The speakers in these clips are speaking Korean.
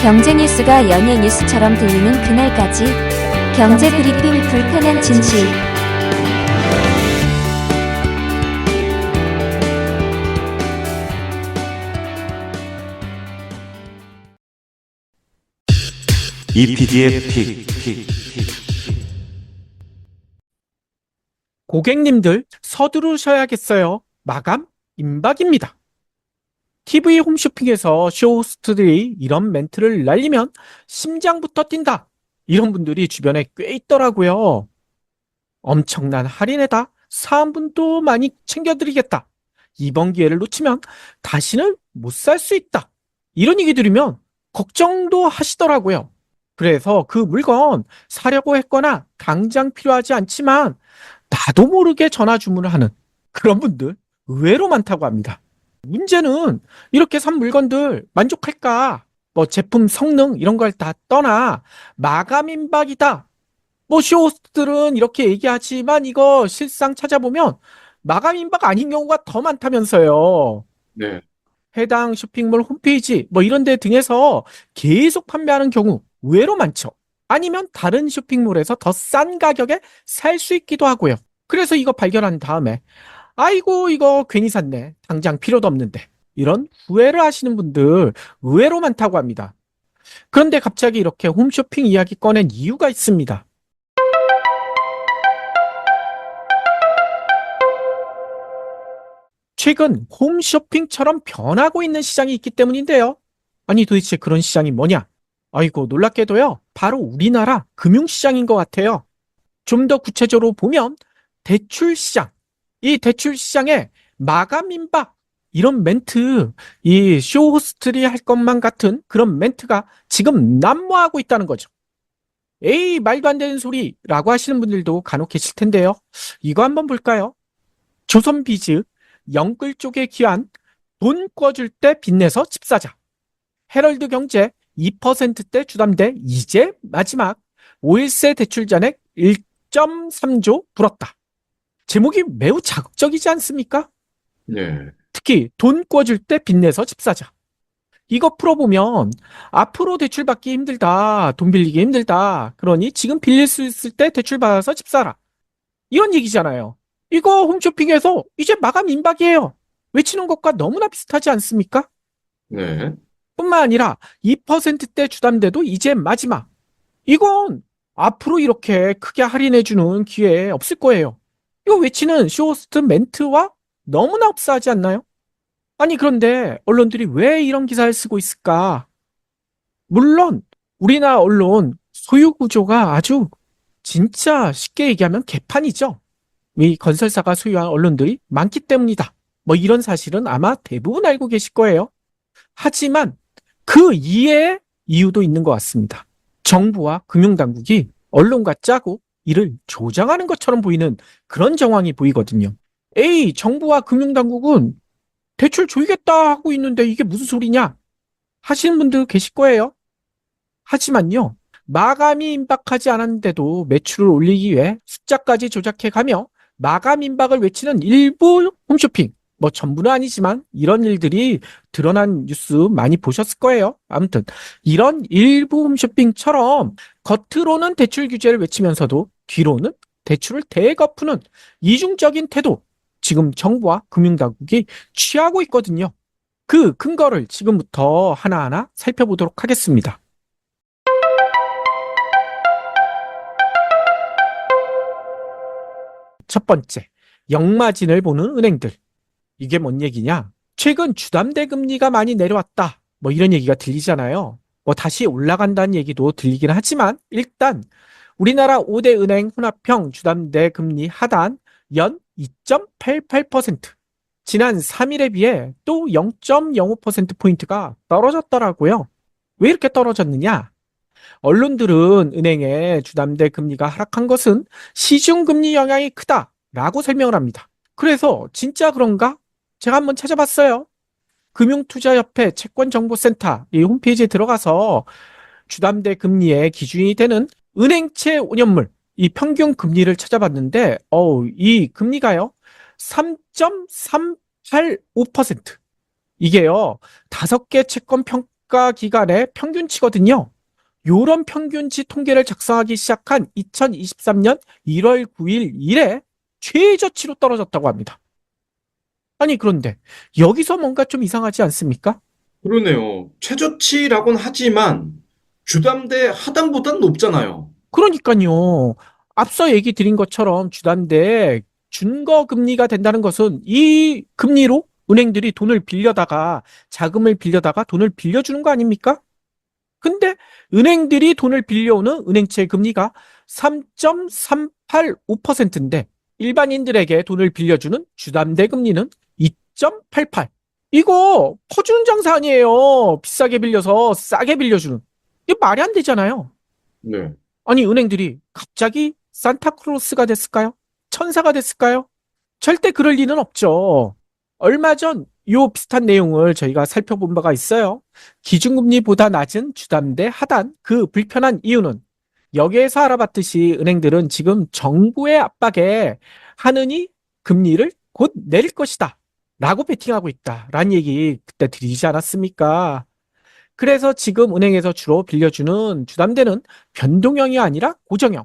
경제 뉴스가 연예 뉴스처럼 들리는 그날까지 경제 브리핑 불편한 진실. EPD의 픽. 고객님들 서두르셔야겠어요. 마감 임박입니다. TV 홈쇼핑에서 쇼호스트들이 이런 멘트를 날리면 심장부터 뛴다. 이런 분들이 주변에 꽤 있더라고요. 엄청난 할인에다 사은분도 많이 챙겨드리겠다. 이번 기회를 놓치면 다시는 못 살 수 있다. 이런 얘기 들으면 걱정도 하시더라고요. 그래서 그 물건 사려고 했거나 당장 필요하지 않지만 나도 모르게 전화 주문을 하는 그런 분들 의외로 많다고 합니다. 문제는 이렇게 산 물건들 만족할까? 뭐 제품 성능 이런 걸 다 떠나 마감 임박이다. 뭐 쇼호스트들은 이렇게 얘기하지만 이거 실상 찾아보면 마감 임박 아닌 경우가 더 많다면서요. 네. 해당 쇼핑몰 홈페이지 뭐 이런 데 등에서 계속 판매하는 경우 의외로 많죠. 아니면 다른 쇼핑몰에서 더 싼 가격에 살 수 있기도 하고요. 그래서 이거 발견한 다음에 아이고 이거 괜히 샀네. 당장 필요도 없는데. 이런 후회를 하시는 분들 의외로 많다고 합니다. 그런데 갑자기 이렇게 홈쇼핑 이야기 꺼낸 이유가 있습니다. 최근 홈쇼핑처럼 변하고 있는 시장이 있기 때문인데요. 아니 도대체 그런 시장이 뭐냐? 아이고 놀랍게도요. 바로 우리나라 금융시장인 것 같아요. 좀 더 구체적으로 보면 대출시장. 이 대출시장에 마감 임박 이런 멘트, 이 쇼호스트리 할 것만 같은 그런 멘트가 지금 난무하고 있다는 거죠. 에이 말도 안 되는 소리라고 하시는 분들도 간혹 계실 텐데요. 이거 한번 볼까요? 조선비즈 영끌 쪽에 기한 돈 꿔줄 때 빚내서 집 사자. 헤럴드 경제 2%대 주담대 이제 마지막 5일세 대출 잔액 1.3조 불었다. 제목이 매우 자극적이지 않습니까? 네. 특히 돈 꿔줄 때 빚내서 집 사자. 이거 풀어보면 앞으로 대출 받기 힘들다. 돈 빌리기 힘들다. 그러니 지금 빌릴 수 있을 때 대출 받아서 집 사라. 이런 얘기잖아요. 이거 홈쇼핑에서 이제 마감 임박이에요. 외치는 것과 너무나 비슷하지 않습니까? 네. 뿐만 아니라 2%대 주담대도 이제 마지막. 이건 앞으로 이렇게 크게 할인해주는 기회 없을 거예요. 이거 외치는 쇼호스트 멘트와 너무나 흡사하지 않나요? 아니 그런데 언론들이 왜 이런 기사를 쓰고 있을까? 물론 우리나라 언론 소유 구조가 아주 진짜 쉽게 얘기하면 개판이죠. 이 건설사가 소유한 언론들이 많기 때문이다. 뭐 이런 사실은 아마 대부분 알고 계실 거예요. 하지만 그 이해의 이유도 있는 것 같습니다. 정부와 금융당국이 언론과 짜고 이를 조장하는 것처럼 보이는 그런 정황이 보이거든요. 에이, 정부와 금융당국은 대출 조이겠다 하고 있는데 이게 무슨 소리냐? 하시는 분들 계실 거예요. 하지만요, 마감이 임박하지 않았는데도 매출을 올리기 위해 숫자까지 조작해가며 마감 임박을 외치는 일부 홈쇼핑, 뭐 전부는 아니지만 이런 일들이 드러난 뉴스 많이 보셨을 거예요. 아무튼 이런 일부 홈쇼핑처럼 겉으로는 대출 규제를 외치면서도 뒤로는 대출을 대거푸는 이중적인 태도, 지금 정부와 금융당국이 취하고 있거든요. 그 근거를 지금부터 하나하나 살펴보도록 하겠습니다. 첫 번째, 역마진을 보는 은행들. 이게 뭔 얘기냐? 최근 주담대 금리가 많이 내려왔다. 뭐 이런 얘기가 들리잖아요. 뭐 다시 올라간다는 얘기도 들리긴 하지만 일단 우리나라 5대 은행 혼합형 주담대 금리 하단 연 2.88%. 지난 3일에 비해 또 0.05%포인트가 떨어졌더라고요. 왜 이렇게 떨어졌느냐? 언론들은 은행의 주담대 금리가 하락한 것은 시중금리 영향이 크다라고 설명을 합니다. 그래서 진짜 그런가? 제가 한번 찾아봤어요. 금융투자협회 채권정보센터 이 홈페이지에 들어가서 주담대 금리의 기준이 되는 은행채 5년물 이 평균 금리를 찾아봤는데 이 금리가요 3.385%. 이게요 5개 채권 국가 기관의 평균치거든요. 요런 평균치 통계를 작성하기 시작한 2023년 1월 9일 이래 최저치로 떨어졌다고 합니다. 아니, 그런데 여기서 뭔가 좀 이상하지 않습니까? 그러네요. 최저치라고는 하지만 주담대 하단보단 높잖아요. 그러니까요. 앞서 얘기 드린 것처럼 주담대 준거 금리가 된다는 것은 이 금리로 은행들이 돈을 빌려다가 자금을 빌려다가 돈을 빌려주는 거 아닙니까? 근데 은행들이 돈을 빌려오는 은행채 금리가 3.385%인데 일반인들에게 돈을 빌려주는 주담대 금리는 2.88. 이거 퍼주는 장사 아니에요. 비싸게 빌려서 싸게 빌려주는. 이게 말이 안 되잖아요. 네. 아니, 은행들이 갑자기 산타클로스가 됐을까요? 천사가 됐을까요? 절대 그럴 리는 없죠. 얼마 전 요 비슷한 내용을 저희가 살펴본 바가 있어요. 기준금리보다 낮은 주담대 하단, 그 불편한 이유는 여기에서 알아봤듯이 은행들은 지금 정부의 압박에 하느니 금리를 곧 내릴 것이다 라고 베팅하고 있다라는 얘기 그때 드리지 않았습니까? 그래서 지금 은행에서 주로 빌려주는 주담대는 변동형이 아니라 고정형.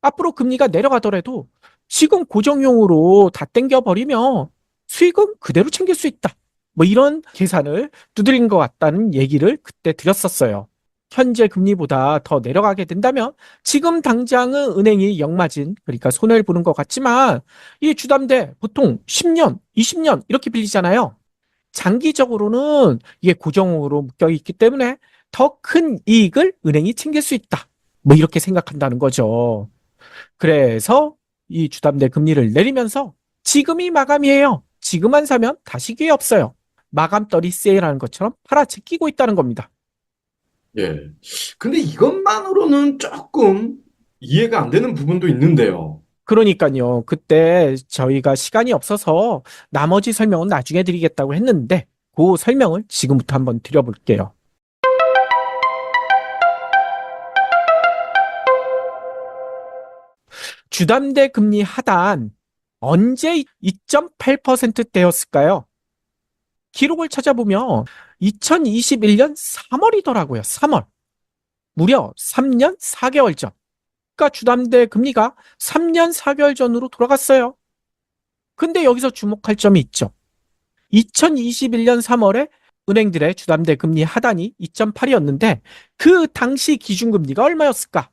앞으로 금리가 내려가더라도 지금 고정형으로 다 땡겨버리면 수익은 그대로 챙길 수 있다. 뭐 이런 계산을 두드린 것 같다는 얘기를 그때 드렸었어요. 현재 금리보다 더 내려가게 된다면 지금 당장은 은행이 역마진, 그러니까 손해를 보는 것 같지만 이 주담대 보통 10년, 20년 이렇게 빌리잖아요. 장기적으로는 이게 고정으로 묶여 있기 때문에 더 큰 이익을 은행이 챙길 수 있다. 뭐 이렇게 생각한다는 거죠. 그래서 이 주담대 금리를 내리면서 지금이 마감이에요. 지금 안 사면 다시 기회 없어요. 마감떨이 세일하는 것처럼 팔아제끼고 있다는 겁니다. 예. 근데 이것만으로는 조금 이해가 안 되는 부분도 있는데요. 그러니까요. 그때 저희가 시간이 없어서 나머지 설명은 나중에 드리겠다고 했는데 그 설명을 지금부터 한번 드려볼게요. 주담대 금리 하단 언제 2.8%대였을까요? 기록을 찾아보면 2021년 3월이더라고요. 3월. 무려 3년 4개월 전. 그러니까 주담대 금리가 3년 4개월 전으로 돌아갔어요. 근데 여기서 주목할 점이 있죠. 2021년 3월에 은행들의 주담대 금리 하단이 2.8이었는데 그 당시 기준금리가 얼마였을까?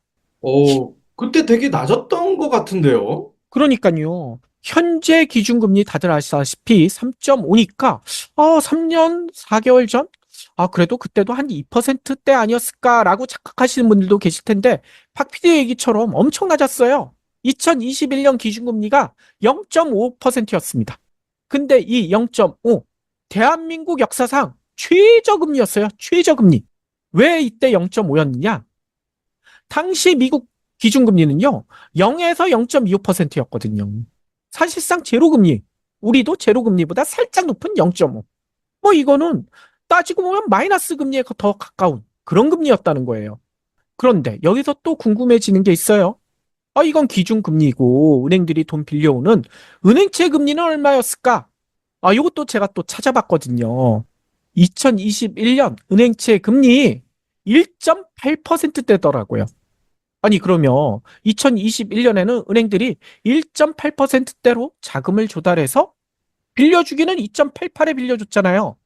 그때 되게 낮았던 것 같은데요. 그러니까요. 현재 기준금리 다들 아시다시피 3.5니까 3년 4개월 전? 그래도 그때도 한 2%대 아니었을까라고 착각하시는 분들도 계실 텐데 박 PD 얘기처럼 엄청 낮았어요. 2021년 기준금리가 0.5%였습니다. 근데 이 0.5, 대한민국 역사상 최저금리였어요. 최저금리. 왜 이때 0.5였느냐? 당시 미국 기준금리는요, 0에서 0.25%였거든요. 사실상 제로금리. 우리도 제로금리보다 살짝 높은 0.5. 뭐 이거는 따지고 보면 마이너스 금리에 더 가까운 그런 금리였다는 거예요. 그런데 여기서 또 궁금해지는 게 있어요. 이건 기준금리고 은행들이 돈 빌려오는 은행채 금리는 얼마였을까? 이것도 제가 또 찾아봤거든요. 2021년 은행채 금리 1.8%대더라고요. 아니, 그러면 2021년에는 은행들이 1.8%대로 자금을 조달해서 빌려주기는 2.88에 빌려줬잖아요.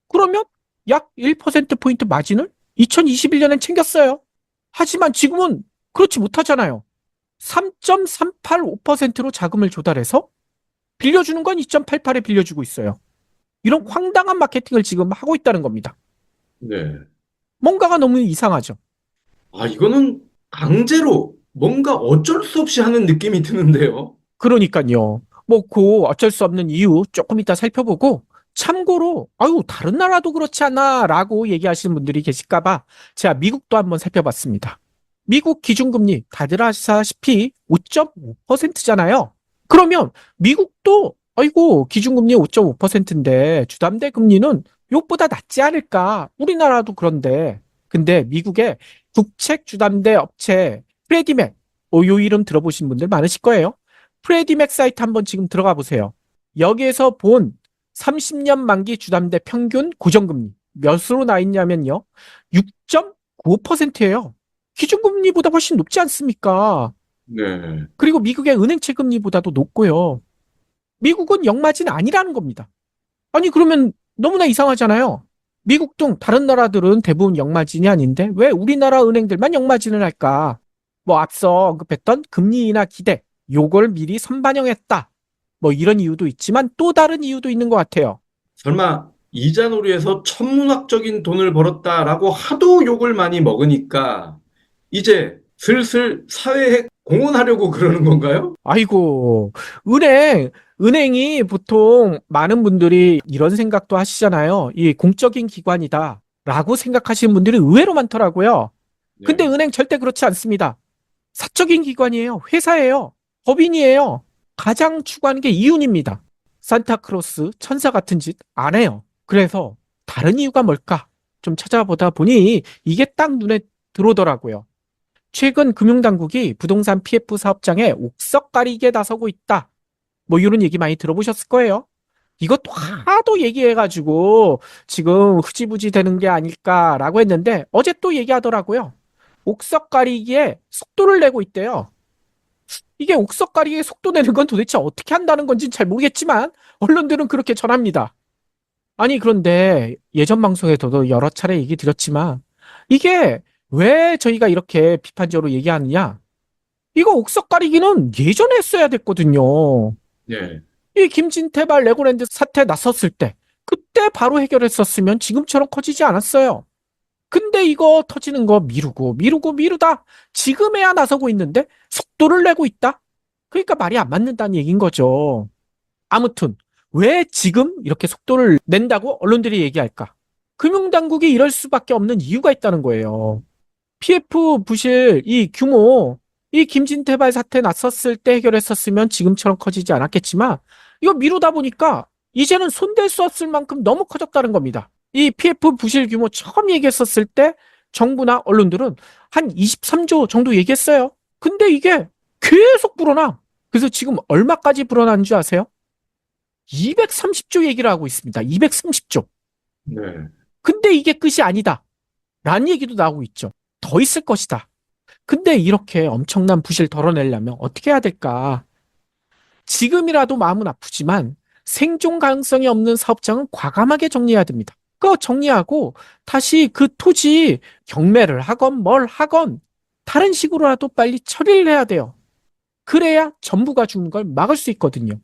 그러면 약 1%포인트 마진을 2021년엔 챙겼어요. 하지만 지금은 그렇지 못하잖아요. 3.385%로 자금을 조달해서 빌려주는 건 2.88에 빌려주고 있어요. 이런 황당한 마케팅을 지금 하고 있다는 겁니다. 네. 뭔가가 너무 이상하죠. 이거는 강제로 뭔가 어쩔 수 없이 하는 느낌이 드는데요. 그러니까요. 뭐, 그 어쩔 수 없는 이유 조금 이따 살펴보고, 참고로, 다른 나라도 그렇지 않아 라고 얘기하시는 분들이 계실까봐 제가 미국도 한번 살펴봤습니다. 미국 기준금리 다들 아시다시피 5.5%잖아요. 그러면 미국도, 기준금리 5.5%인데 주담대 금리는 이것보다 낮지 않을까? 우리나라도 그런데. 근데 미국의 국책 주담대 업체 프레디맥, 요 이름 들어보신 분들 많으실 거예요. 프레디맥 사이트 한번 지금 들어가 보세요. 여기에서 본 30년 만기 주담대 평균 고정금리 몇으로 나 있냐면요. 6.95%예요. 기준금리보다 훨씬 높지 않습니까? 네. 그리고 미국의 은행채 금리보다도 높고요. 미국은 영마진 아니라는 겁니다. 아니, 그러면 너무나 이상하잖아요. 미국 등 다른 나라들은 대부분 영마진이 아닌데 왜 우리나라 은행들만 영마진을 할까? 뭐 앞서 언급했던 금리 인하 기대, 요걸 미리 선반영했다. 뭐 이런 이유도 있지만 또 다른 이유도 있는 것 같아요. 설마 이자놀이에서 천문학적인 돈을 벌었다라고 하도 욕을 많이 먹으니까 이제 슬슬 사회에 공헌하려고 그러는 건가요? 아이고, 은행이 보통 많은 분들이 이런 생각도 하시잖아요. 이 공적인 기관이다. 라고 생각하시는 분들이 의외로 많더라고요. 근데 네. 은행 절대 그렇지 않습니다. 사적인 기관이에요. 회사예요. 법인이에요. 가장 추구하는 게 이윤입니다. 산타크로스 천사 같은 짓 안 해요. 그래서 다른 이유가 뭘까? 좀 찾아보다 보니 이게 딱 눈에 들어오더라고요. 최근 금융당국이 부동산 PF 사업장에 옥석 가리기에 나서고 있다. 뭐 이런 얘기 많이 들어보셨을 거예요. 이것도 하도 얘기해가지고 지금 흐지부지 되는 게 아닐까라고 했는데 어제 또 얘기하더라고요. 옥석 가리기에 속도를 내고 있대요. 이게 옥석 가리기에 속도 내는 건 도대체 어떻게 한다는 건지 잘 모르겠지만 언론들은 그렇게 전합니다. 아니 그런데 예전 방송에서도 여러 차례 얘기 드렸지만 이게 왜 저희가 이렇게 비판적으로 얘기하느냐? 이거 옥석 가리기는 예전에 했어야 됐거든요. 네. 이 김진태발 레고랜드 사태 났었을 때 그때 바로 해결했었으면 지금처럼 커지지 않았어요. 근데 이거 터지는 거 미루다 지금에야 나서고 있는데 속도를 내고 있다? 그러니까 말이 안 맞는다는 얘기인 거죠. 아무튼 왜 지금 이렇게 속도를 낸다고 언론들이 얘기할까? 금융당국이 이럴 수밖에 없는 이유가 있다는 거예요. PF 부실 이 규모, 이 김진태발 사태 났었을 때 해결했었으면 지금처럼 커지지 않았겠지만 이거 미루다 보니까 이제는 손댈 수 없을 만큼 너무 커졌다는 겁니다. 이 PF 부실 규모 처음 얘기했었을 때 정부나 언론들은 한 23조 정도 얘기했어요. 근데 이게 계속 불어나. 그래서 지금 얼마까지 불어난 줄 아세요? 230조 얘기를 하고 있습니다. 230조. 네. 근데 이게 끝이 아니다. 라는 얘기도 나오고 있죠. 더 있을 것이다. 근데 이렇게 엄청난 부실 덜어내려면 어떻게 해야 될까? 지금이라도 마음은 아프지만 생존 가능성이 없는 사업장은 과감하게 정리해야 됩니다. 그거 정리하고 다시 그 토지 경매를 하건 뭘 하건 다른 식으로라도 빨리 처리를 해야 돼요. 그래야 전부가 죽는 걸 막을 수 있거든요.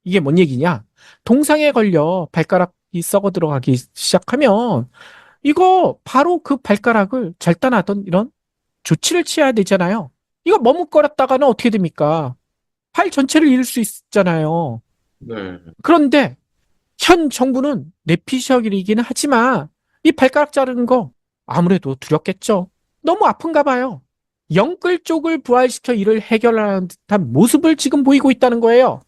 이게 뭔 얘기냐? 동상에 걸려 발가락이 썩어 들어가기 시작하면 이거 바로 그 발가락을 절단하던 이런 조치를 취해야 되잖아요. 이거 머뭇거렸다가는 어떻게 됩니까? 팔 전체를 잃을 수 있잖아요. 네. 그런데 현 정부는 내피셜이긴 하지만 이 발가락 자르는 거 아무래도 두렵겠죠. 너무 아픈가 봐요. 영끌 쪽을 부활시켜 이를 해결하는 듯한 모습을 지금 보이고 있다는 거예요.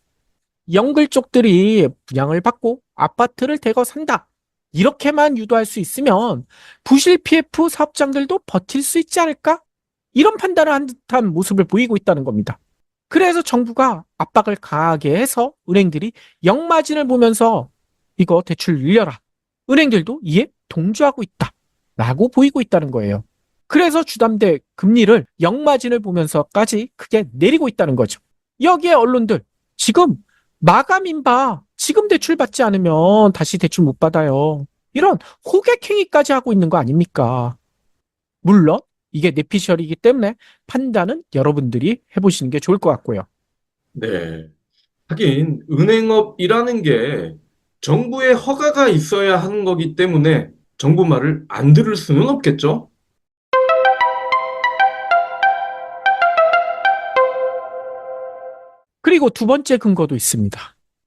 영끌 쪽들이 분양을 받고 아파트를 대거 산다. 이렇게만 유도할 수 있으면 부실 PF 사업장들도 버틸 수 있지 않을까? 이런 판단을 한 듯한 모습을 보이고 있다는 겁니다. 그래서 정부가 압박을 강하게 해서 은행들이 영마진을 보면서 이거 대출 늘려라. 은행들도 이에 동조하고 있다. 라고 보이고 있다는 거예요. 그래서 주담대 금리를 영마진을 보면서까지 크게 내리고 있다는 거죠. 여기에 언론들 지금 마감인바 지금 대출 받지 않으면 다시 대출 못 받아요. 이런 호객행위까지 하고 있는 거 아닙니까? 물론 이게 내피셜이기 때문에 판단은 여러분들이 해보시는 게 좋을 것 같고요. 네. 하긴 은행업이라는 게 정부의 허가가 있어야 하는 거기 때문에 정부 말을 안 들을 수는 없겠죠? 그리고 두 번째 근거도 있습니다.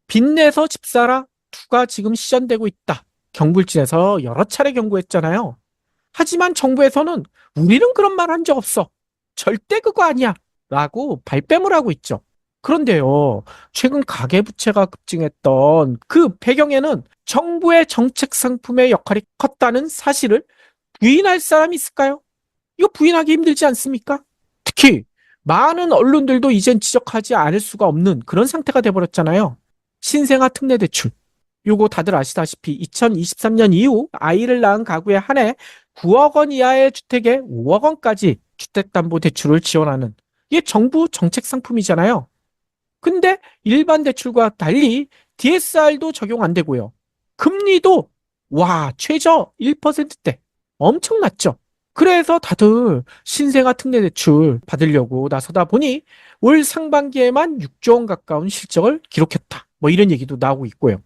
빚내서 집 사라 2가 지금 시전되고 있다. 경불진에서 여러 차례 경고했잖아요. 하지만 정부에서는 우리는 그런 말 한 적 없어. 절대 그거 아니야. 라고 발뺌을 하고 있죠. 그런데요, 최근 가계부채가 급증했던 그 배경에는 정부의 정책 상품의 역할이 컸다는 사실을 부인할 사람이 있을까요? 이거 부인하기 힘들지 않습니까? 특히 많은 언론들도 이젠 지적하지 않을 수가 없는 그런 상태가 돼버렸잖아요. 신생아 특례 대출. 요거 다들 아시다시피 2023년 이후 아이를 낳은 가구에 한해 9억 원 이하의 주택에 5억 원까지 주택담보대출을 지원하는 이게 정부 정책 상품이잖아요. 근데 일반 대출과 달리 DSR도 적용 안 되고요. 금리도 최저 1%대 엄청 낮죠. 그래서 다들 신생아 특례 대출 받으려고 나서다 보니 올 상반기에만 6조 원 가까운 실적을 기록했다. 뭐 이런 얘기도 나오고 있고요.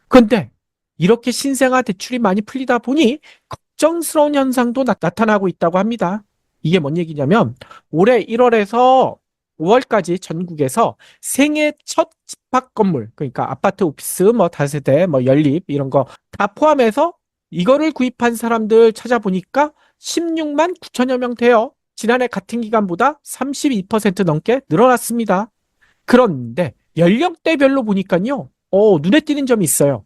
그런데 이렇게 신생아 대출이 많이 풀리다 보니 걱정스러운 현상도 나타나고 있다고 합니다. 이게 뭔 얘기냐면 올해 1월에서 5월까지 전국에서 생애 첫 집합 건물, 그러니까 아파트, 오피스, 뭐 다세대, 뭐 연립 이런 거 다 포함해서 이거를 구입한 사람들 찾아보니까 16만 9천여 명 돼요. 지난해 같은 기간보다 32% 넘게 늘어났습니다. 그런데 연령대별로 보니까요. 눈에 띄는 점이 있어요.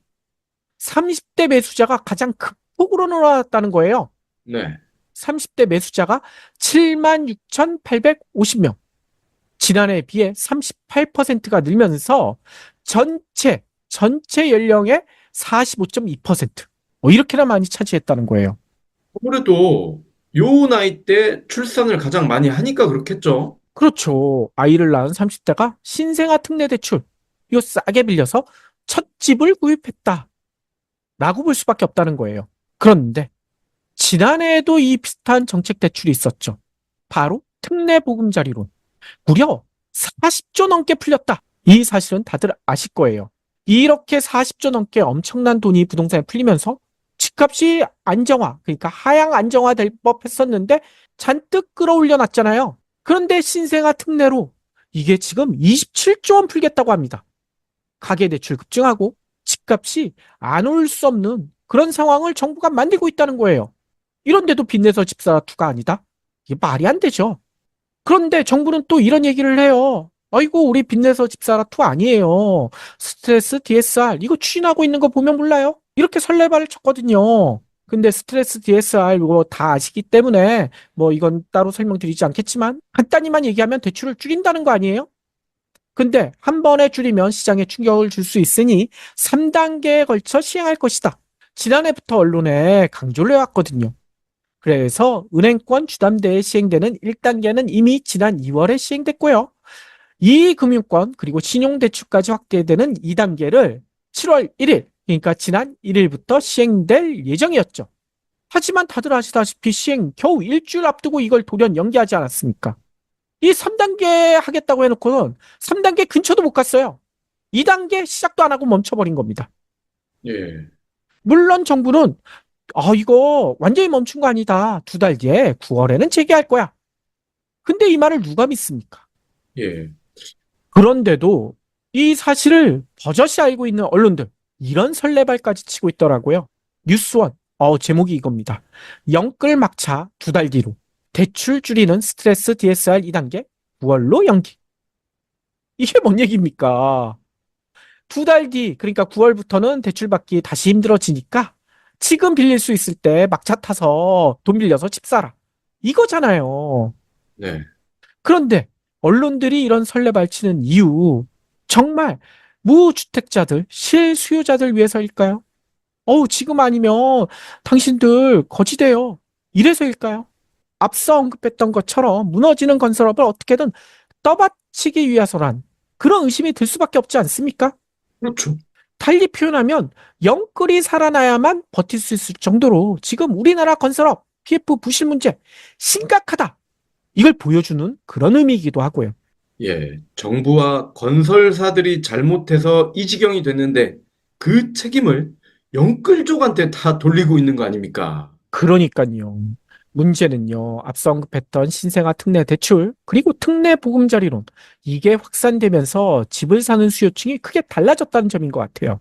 30대 매수자가 가장 극폭으로 늘어났다는 거예요. 네. 30대 매수자가 76,850명. 지난해에 비해 38%가 늘면서 전체 연령의 45.2%. 이렇게나 많이 차지했다는 거예요. 아무래도 요 나이 때 출산을 가장 많이 하니까 그렇겠죠. 그렇죠. 아이를 낳은 30대가 신생아 특례 대출, 이거 싸게 빌려서 첫 집을 구입했다. 라고 볼 수밖에 없다는 거예요. 그런데 지난해에도 이 비슷한 정책 대출이 있었죠. 바로 특례 보금자리론. 무려 40조 넘게 풀렸다. 이 사실은 다들 아실 거예요. 이렇게 40조 넘게 엄청난 돈이 부동산에 풀리면서 집값이 안정화, 그러니까 하향 안정화될 법했었는데 잔뜩 끌어올려 놨잖아요. 그런데 신생아 특례로 이게 지금 27조 원 풀겠다고 합니다. 가계대출 급증하고 집값이 안 올 수 없는 그런 상황을 정부가 만들고 있다는 거예요. 이런데도 빚내서 집 사라 투가 아니다? 이게 말이 안 되죠. 그런데 정부는 또 이런 얘기를 해요. 아이고, 우리 빚내서 집 사라 투 아니에요. 스트레스 DSR 이거 추진하고 있는 거 보면 몰라요? 이렇게 설레발을 쳤거든요. 근데 스트레스 DSR 이거 다 아시기 때문에 뭐 이건 따로 설명드리지 않겠지만 간단히만 얘기하면 대출을 줄인다는 거 아니에요? 근데 한 번에 줄이면 시장에 충격을 줄 수 있으니 3단계에 걸쳐 시행할 것이다. 지난해부터 언론에 강조를 해왔거든요. 그래서 은행권 주담대에 시행되는 1단계는 이미 지난 2월에 시행됐고요. 이 금융권 그리고 신용대출까지 확대되는 2단계를 7월 1일, 그러니까 지난 1일부터 시행될 예정이었죠. 하지만 다들 아시다시피 시행 겨우 일주일 앞두고 이걸 돌연 연기하지 않았습니까? 이 3단계 하겠다고 해놓고는 3단계 근처도 못 갔어요. 2단계 시작도 안 하고 멈춰버린 겁니다. 예. 물론 정부는 이거 완전히 멈춘 거 아니다. 2달 뒤에 9월에는 재개할 거야. 근데 이 말을 누가 믿습니까? 예. 그런데도 이 사실을 버젓이 알고 있는 언론들 이런 설레발까지 치고 있더라고요. 뉴스원 제목이 이겁니다. 영끌 막차 2달 뒤로 대출 줄이는 스트레스 DSR 2단계 9월로 연기. 이게 뭔 얘기입니까? 2달 뒤, 그러니까 9월부터는 대출 받기 다시 힘들어지니까 지금 빌릴 수 있을 때 막차 타서 돈 빌려서 집 사라. 이거잖아요. 네. 그런데 언론들이 이런 설레발치는 이유, 정말 무주택자들, 실수요자들 위해서일까요? 지금 아니면 당신들 거지돼요. 이래서일까요? 앞서 언급했던 것처럼 무너지는 건설업을 어떻게든 떠받치기 위해서란 그런 의심이 들 수밖에 없지 않습니까? 그렇죠. 달리 표현하면 영끌이 살아나야만 버틸 수 있을 정도로 지금 우리나라 건설업 PF 부실 문제 심각하다. 이걸 보여주는 그런 의미이기도 하고요. 예. 정부와 건설사들이 잘못해서 이 지경이 됐는데 그 책임을 영끌족한테 다 돌리고 있는 거 아닙니까? 그러니까요. 문제는요. 앞서 언급했던 신생아 특례 대출 그리고 특례 보금자리론 이게 확산되면서 집을 사는 수요층이 크게 달라졌다는 점인 것 같아요.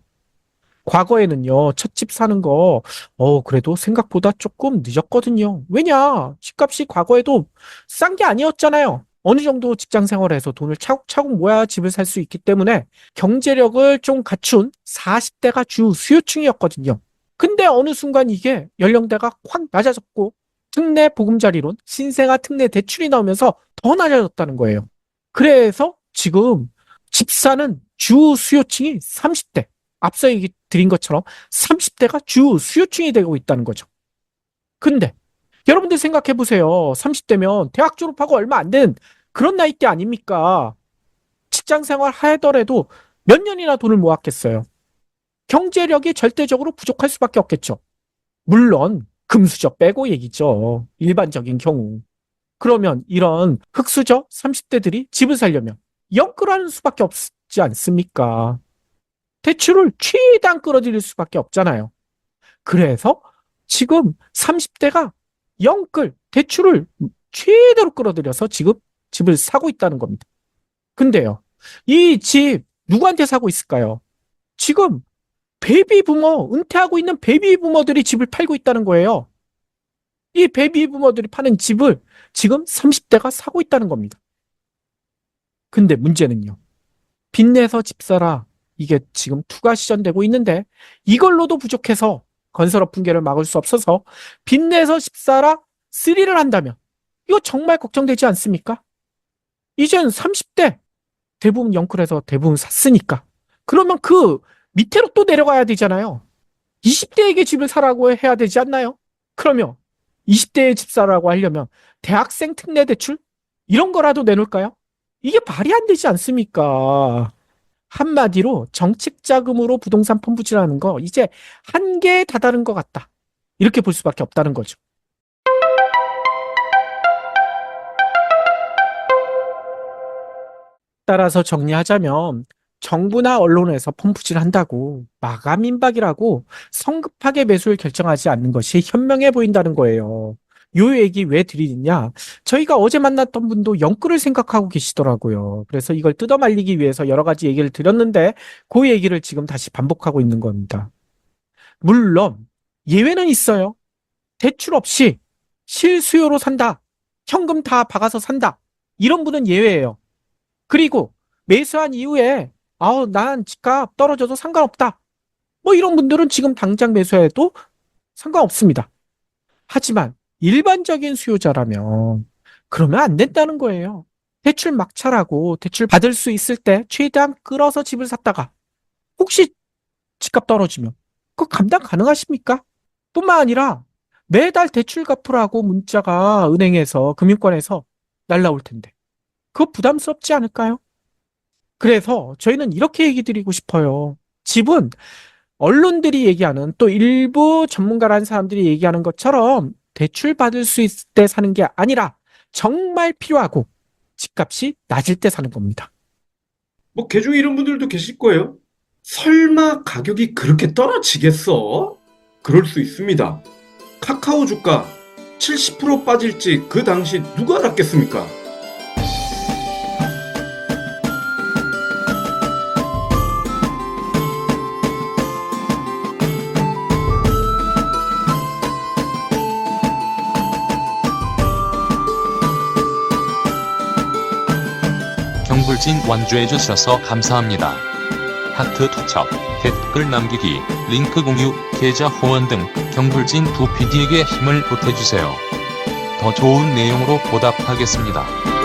과거에는요. 첫 집 사는 거 그래도 생각보다 조금 늦었거든요. 왜냐? 집값이 과거에도 싼 게 아니었잖아요. 어느 정도 직장 생활에서 돈을 차곡차곡 모아야 집을 살 수 있기 때문에 경제력을 좀 갖춘 40대가 주 수요층이었거든요. 근데 어느 순간 이게 연령대가 확 낮아졌고 특례 보금자리론, 신생아 특례 대출이 나오면서 더 낮아졌다는 거예요. 그래서 지금 집 사는 주 수요층이 30대. 앞서 얘기 드린 것처럼 30대가 주 수요층이 되고 있다는 거죠. 근데 여러분들 생각해 보세요. 30대면 대학 졸업하고 얼마 안 된 그런 나이대 아닙니까? 직장 생활 하더라도 몇 년이나 돈을 모았겠어요. 경제력이 절대적으로 부족할 수밖에 없겠죠. 물론 금수저 빼고 얘기죠. 일반적인 경우. 그러면 이런 흑수저 30대들이 집을 살려면 연끌하는 수밖에 없지 않습니까? 대출을 최대한 끌어들일 수밖에 없잖아요. 그래서 지금 30대가 연끌, 대출을 최대로 끌어들여서 지금 집을 사고 있다는 겁니다. 근데요, 이 집 누구한테 사고 있을까요? 지금 베이비부머, 은퇴하고 있는 베이비부머들이 집을 팔고 있다는 거예요. 이 베이비부머들이 파는 집을 지금 30대가 사고 있다는 겁니다. 근데 문제는요, 빚내서 집 사라. 이게 지금 투가 시전되고 있는데 이걸로도 부족해서 건설업 붕괴를 막을 수 없어서 빚내서 집 사라 3를 한다면 이거 정말 걱정되지 않습니까? 이젠 30대 대부분 영끌해서 대부분 샀으니까 그러면 그 밑으로 또 내려가야 되잖아요. 20대에게 집을 사라고 해야 되지 않나요? 그러면 20대에 집 사라고 하려면 대학생 특례 대출 이런 거라도 내놓을까요? 이게 말이 안 되지 않습니까? 한마디로 정책 자금으로 부동산 펌프질하는 거 이제 한계에 다다른 것 같다. 이렇게 볼 수밖에 없다는 거죠. 따라서 정리하자면 정부나 언론에서 펌프질 한다고 마감 임박이라고 성급하게 매수를 결정하지 않는 것이 현명해 보인다는 거예요. 요 얘기 왜 드리느냐? 저희가 어제 만났던 분도 영끌을 생각하고 계시더라고요. 그래서 이걸 뜯어말리기 위해서 여러 가지 얘기를 드렸는데 그 얘기를 지금 다시 반복하고 있는 겁니다. 물론 예외는 있어요. 대출 없이 실수요로 산다. 현금 다 박아서 산다. 이런 분은 예외예요. 그리고 매수한 이후에 난 집값 떨어져도 상관없다. 뭐 이런 분들은 지금 당장 매수해도 상관없습니다. 하지만 일반적인 수요자라면 그러면 안 된다는 거예요. 대출 막차라고 대출 받을 수 있을 때 최대한 끌어서 집을 샀다가 혹시 집값 떨어지면 그거 감당 가능하십니까? 뿐만 아니라 매달 대출 갚으라고 문자가 은행에서 금융권에서 날라올 텐데 그거 부담스럽지 않을까요? 그래서 저희는 이렇게 얘기 드리고 싶어요. 집은 언론들이 얘기하는 또 일부 전문가라는 사람들이 얘기하는 것처럼 대출 받을 수 있을 때 사는 게 아니라 정말 필요하고 집값이 낮을 때 사는 겁니다. 뭐 개중에 이런 분들도 계실 거예요. 설마 가격이 그렇게 떨어지겠어? 그럴 수 있습니다. 카카오 주가 70% 빠질지 그 당시 누가 알았겠습니까? 경불진 완주해 주셔서 감사합니다. 하트 투척, 댓글 남기기, 링크 공유, 계좌 후원 등 경불진 두 PD에게 힘을 보태주세요. 더 좋은 내용으로 보답하겠습니다.